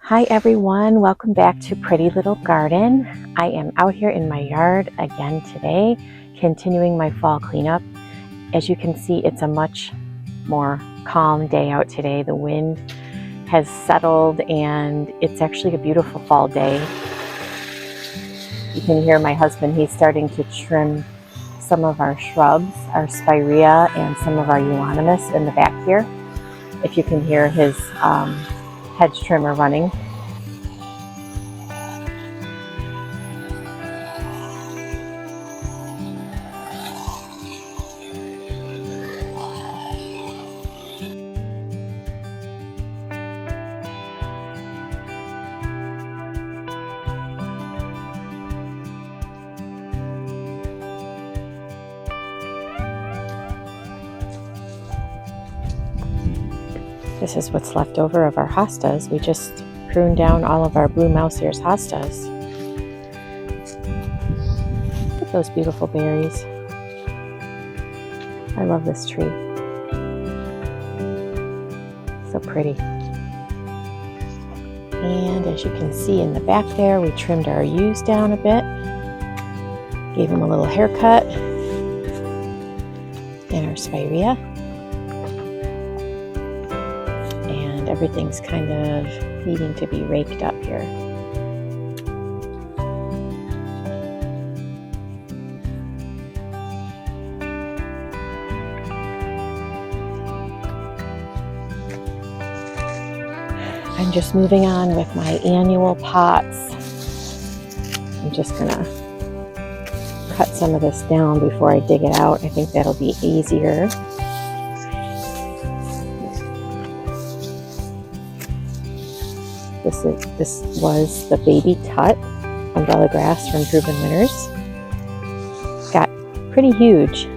Hi everyone, welcome back to Pretty Little Garden. I am out here in my yard again today, continuing my fall cleanup. As you can see, it's a much more calm day out today. The wind has settled and it's actually a beautiful fall day. You can hear my husband, he's starting to trim some of our shrubs, our spirea and some of our euonymus in the back here. If you can hear his hedge trimmer running. This is what's left over of our hostas. We just pruned down all of our blue mouse ears hostas. Look at those beautiful berries. I love this tree. So pretty. And as you can see in the back there, we trimmed our yews down a bit. Gave them a little haircut. And our spirea. Everything's kind of needing to be raked up here. I'm just moving on with my annual pots. I'm just gonna cut some of this down before I dig it out. I think that'll be easier. This was the baby tut umbrella grass from Proven Winners. Got pretty huge.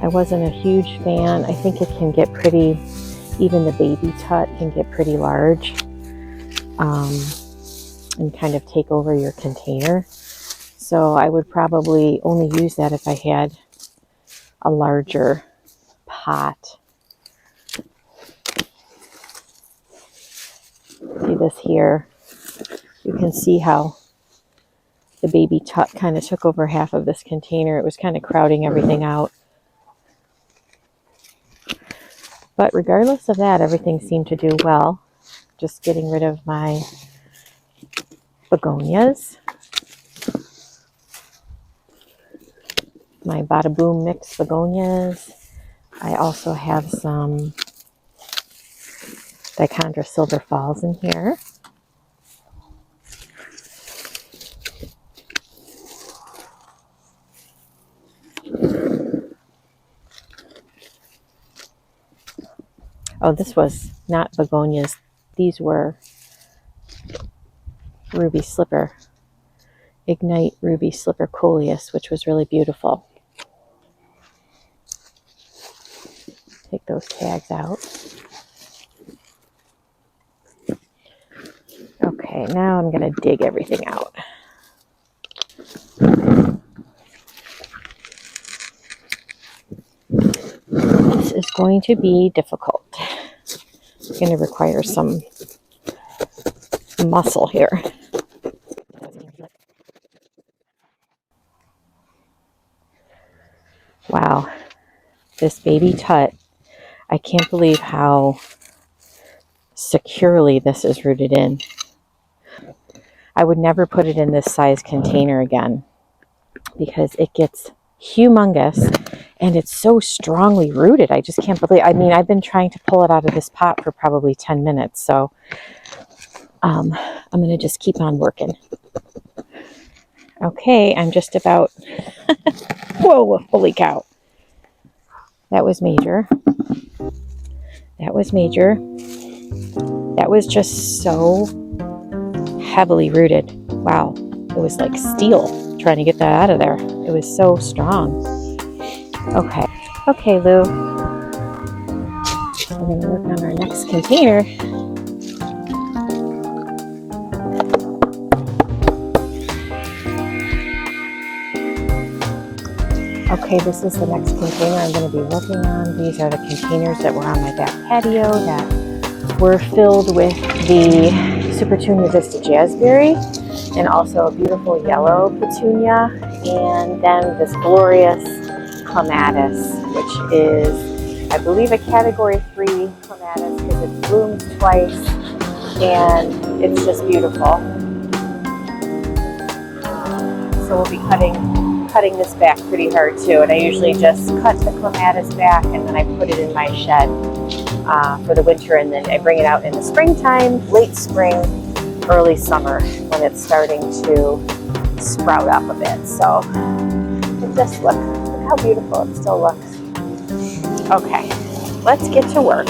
I wasn't a huge fan. I think it can get pretty, even the baby tut can get pretty large and kind of take over your container. So I would probably only use that if I had a larger pot. See this here? You can see how the baby tut kind of took over half of this container. It was kind of crowding everything out. But regardless of that, everything seemed to do well. Just getting rid of my begonias. My Bada Boom mixed begonias. I also have some Dichondra Silver Falls in here. Oh, this was not begonias. These were Ruby Slipper, Ignite Ruby Slipper Coleus, which was really beautiful. Take those tags out. Okay, now I'm going to dig everything out. This is going to be difficult. It's going to require some muscle here. Wow, this baby tut. I can't believe how securely this is rooted in. I would never put it in this size container again because it gets humongous and it's so strongly rooted. I just can't believe. I mean, I've been trying to pull it out of this pot for probably 10 minutes. So I'm going to just keep on working. Okay, I'm just about, whoa, holy cow. That was major. That was major. That was just so heavily rooted. Wow. It was like steel trying to get that out of there. It was so strong. Okay. Okay, Lou. We're going to work on our next container. Okay, Okay, this is the next container I'm going to be working on. These are the containers that were on my back patio that were filled with the Supertunia Vista Jazzberry and also a beautiful yellow petunia, and then this glorious clematis, which is, I believe, a category 3 clematis because it blooms twice and it's just beautiful. So we'll be cutting this back pretty hard too, and I usually just cut the clematis back and then I put it in my shed for the winter, and then I bring it out in the springtime, late spring, early summer, when it's starting to sprout up a bit. So just look how beautiful it still looks. Okay, let's get to work.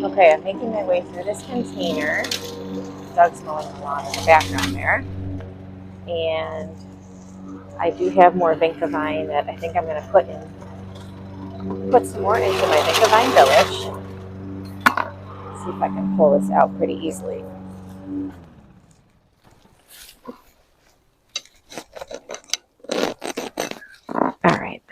Okay, I'm making my way through this container. Doug's mowing the lawn in the background there. And I do have more Vinca vine that I think I'm going to put some more into my Vinca vine village. See if I can pull this out pretty easily. All right.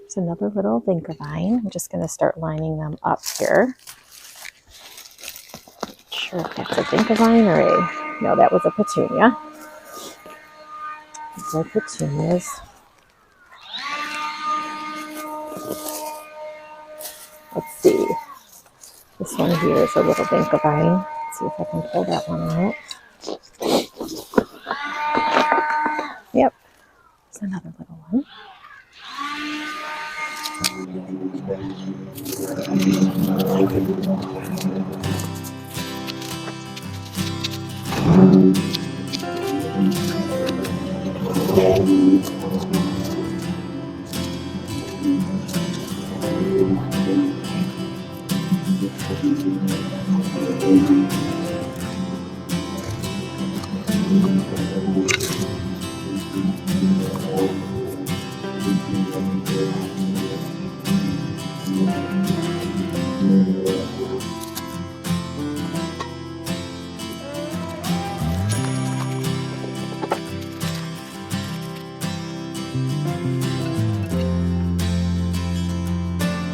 There's another little Vinca vine. I'm just going to start lining them up here. Not sure if that's a Vinca vine or no, that was a petunia. These are petunias. Let's see. This one here is a little Vinca vine. Let's see if I can pull that one out. Yep, it's another little one.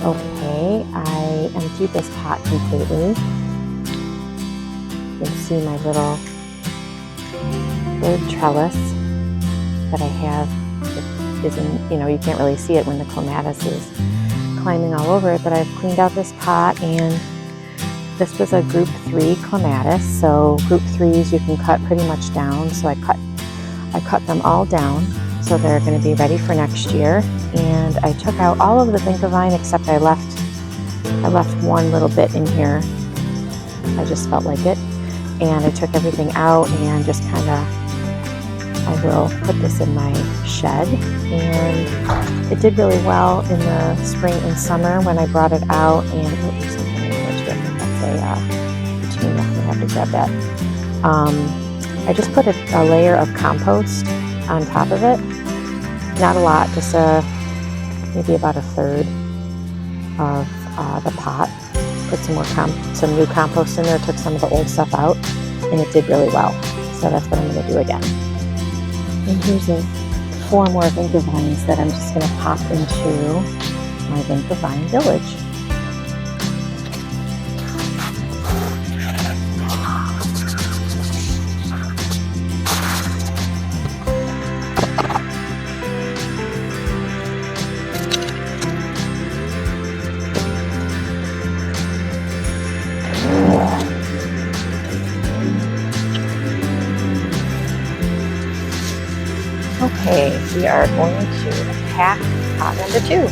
Okay, I emptied this pot completely. You can see my little bird trellis that I have. It isn't, you can't really see it when the clematis is climbing all over it, but I've cleaned out this pot, and this was a group 3 clematis. So group 3s you can cut pretty much down. So I cut them all down. So they're going to be ready for next year. And I took out all of the Vinca vine except I left one little bit in here. I just felt like it. And I took everything out and just I will put this in my shed. And it did really well in the spring and summer when I brought it out. And oops, I'm getting allergic. That's a petunia. I'm going to have to grab that. I just put a layer of compost on top of it. Not a lot, just maybe about a third of the pot. Put some new compost in there, took some of the old stuff out, and it did really well. So that's what I'm going to do again. And here's 4 more Vinca vines that I'm just going to pop into my Vinca vine village. Okay, we are going to pack pot number 2.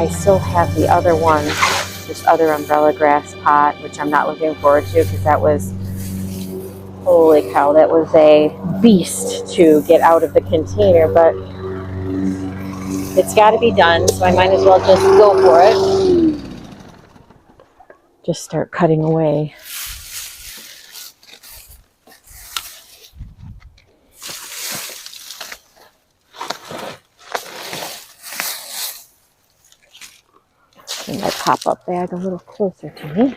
I still have the other one, this other umbrella grass pot, which I'm not looking forward to because that was, holy cow, that was a beast to get out of the container, but it's got to be done, so I might as well just go for it. Just start cutting away. Bring my pop-up bag a little closer to me.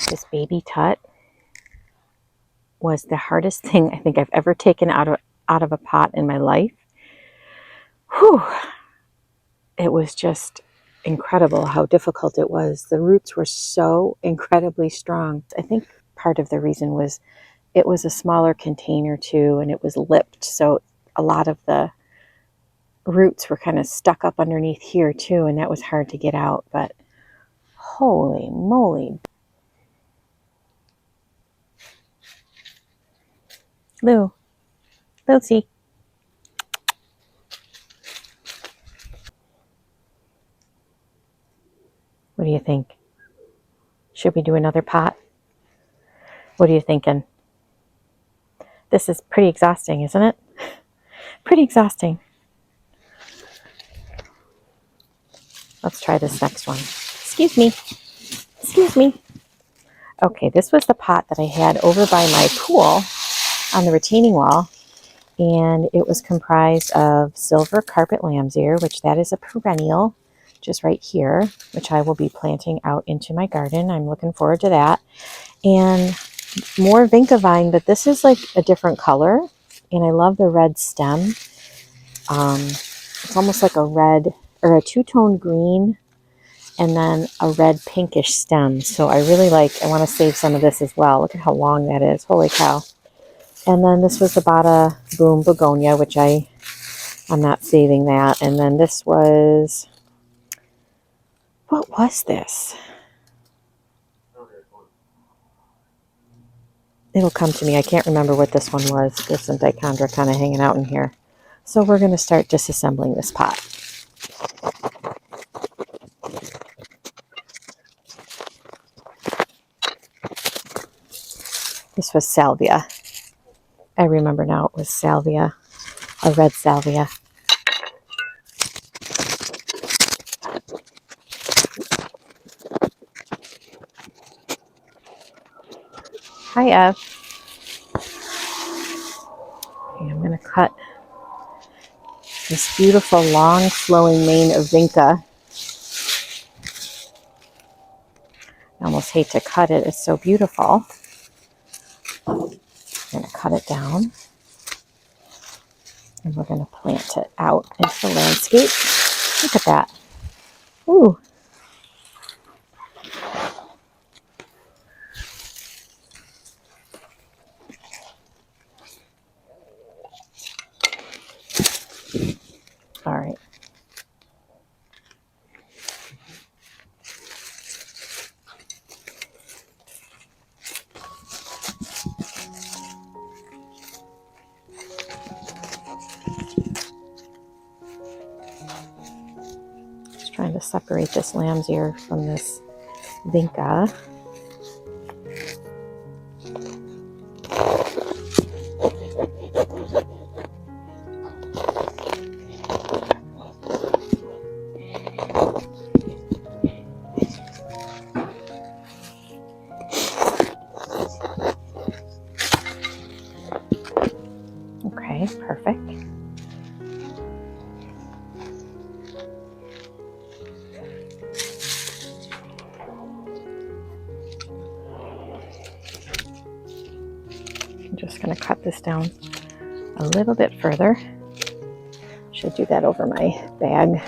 This baby tut was the hardest thing I think I've ever taken out of a pot in my life. Whew. It was just incredible how difficult it was. The roots were so incredibly strong. I think part of the reason was it was a smaller container too, and it was lipped, so a lot of the roots were kind of stuck up underneath here too, and that was hard to get out, but holy moly. Lucy. What do you think? Should we do another pot? What are you thinking? This is pretty exhausting, isn't it? Pretty exhausting. Let's try this next one. Excuse me. Excuse me. Okay, this was the pot that I had over by my pool on the retaining wall, and it was comprised of silver carpet lamb's ear, which that is a perennial, just right here, which I will be planting out into my garden. I'm looking forward to that. And more vinca vine, but this is like a different color, and I love the red stem. It's almost like a red or a two-tone green and then a red pinkish stem. So I really I want to save some of this as well. Look at how long that is. Holy cow. And then this was the Bada Boom Begonia, which I'm not saving that. And then this was, what was this? It'll come to me. I can't remember what this one was. There's some dichondra kind of hanging out in here. So we're going to start disassembling this pot. This was salvia. I remember now it was salvia, a red salvia. Hi, Ev. Okay, I'm going to cut this beautiful long flowing mane of vinca. I almost hate to cut it. It's so beautiful. I'm going to cut it down. And we're going to plant it out into the landscape. Look at that. Ooh. All right. Just trying to separate this lamb's ear from this vinca. Okay, perfect. I'm just going to cut this down a little bit further. Should do that over my bag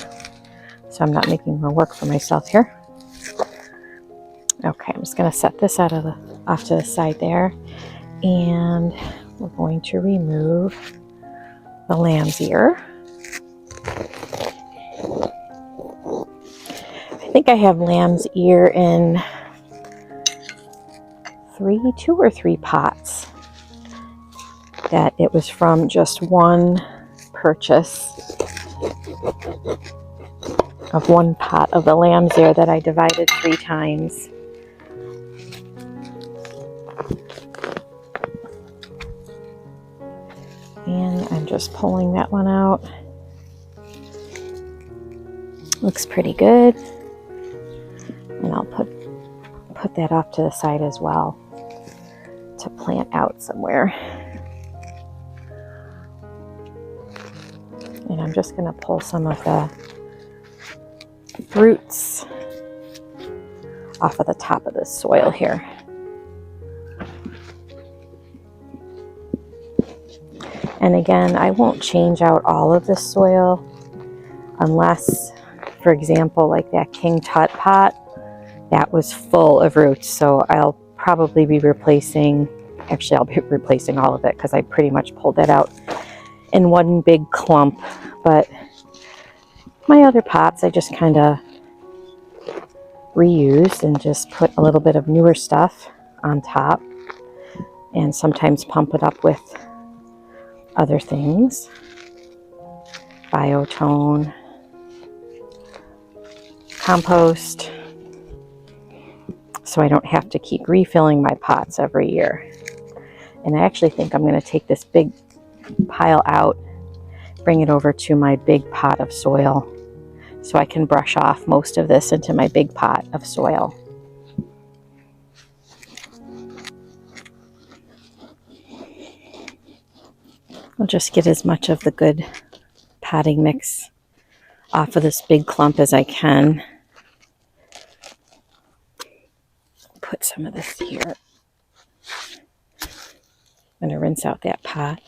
so I'm not making more work for myself here. Okay, I'm just going to set this off to the side there, and we're going to remove the lamb's ear. I think I have lamb's ear in 2 or 3 pots. That it was from just one purchase of one pot of the lamb's ear that I divided 3 times. And I'm just pulling that one out. Looks pretty good. And I'll put that off to the side as well to plant out somewhere. And I'm just going to pull some of the roots off of the top of the soil here. And again, I won't change out all of the soil unless, for example, like that King Tut pot, that was full of roots. So I'll probably be replacing, actually I'll be replacing all of it because I pretty much pulled that out in one big clump. But my other pots I just kind of reused and just put a little bit of newer stuff on top, and sometimes pump it up with other things, biotone, compost, so I don't have to keep refilling my pots every year. And I actually think I'm going to take this big pile out, bring it over to my big pot of soil so I can brush off most of this into my big pot of soil. I'll just get as much of the good potting mix off of this big clump as I can. Put some of this here. I'm going to rinse out that pot.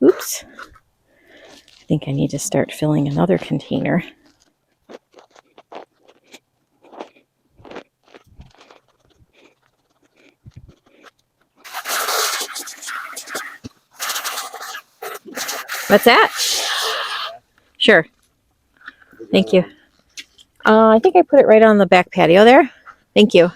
Oops. I think I need to start filling another container. What's that? Sure. Thank you. I think I put it right on the back patio there. Thank you.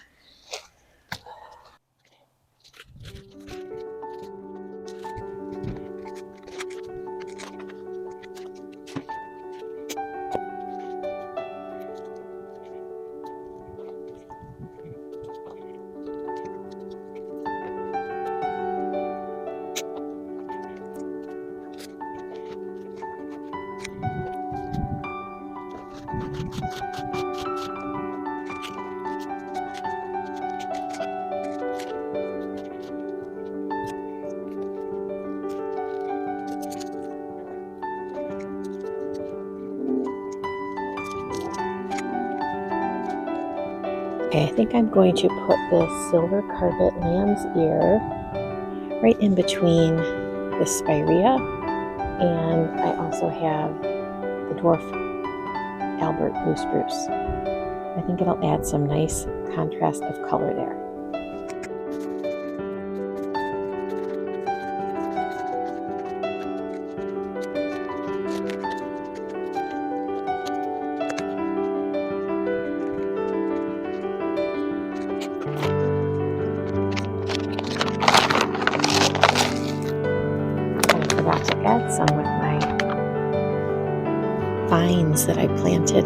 Okay, I think I'm going to put this silver carpet lamb's ear right in between the spirea, and I also have the dwarf Albert blue spruce. I think it'll add some nice contrast of color there. I forgot to add some with my vines that I planted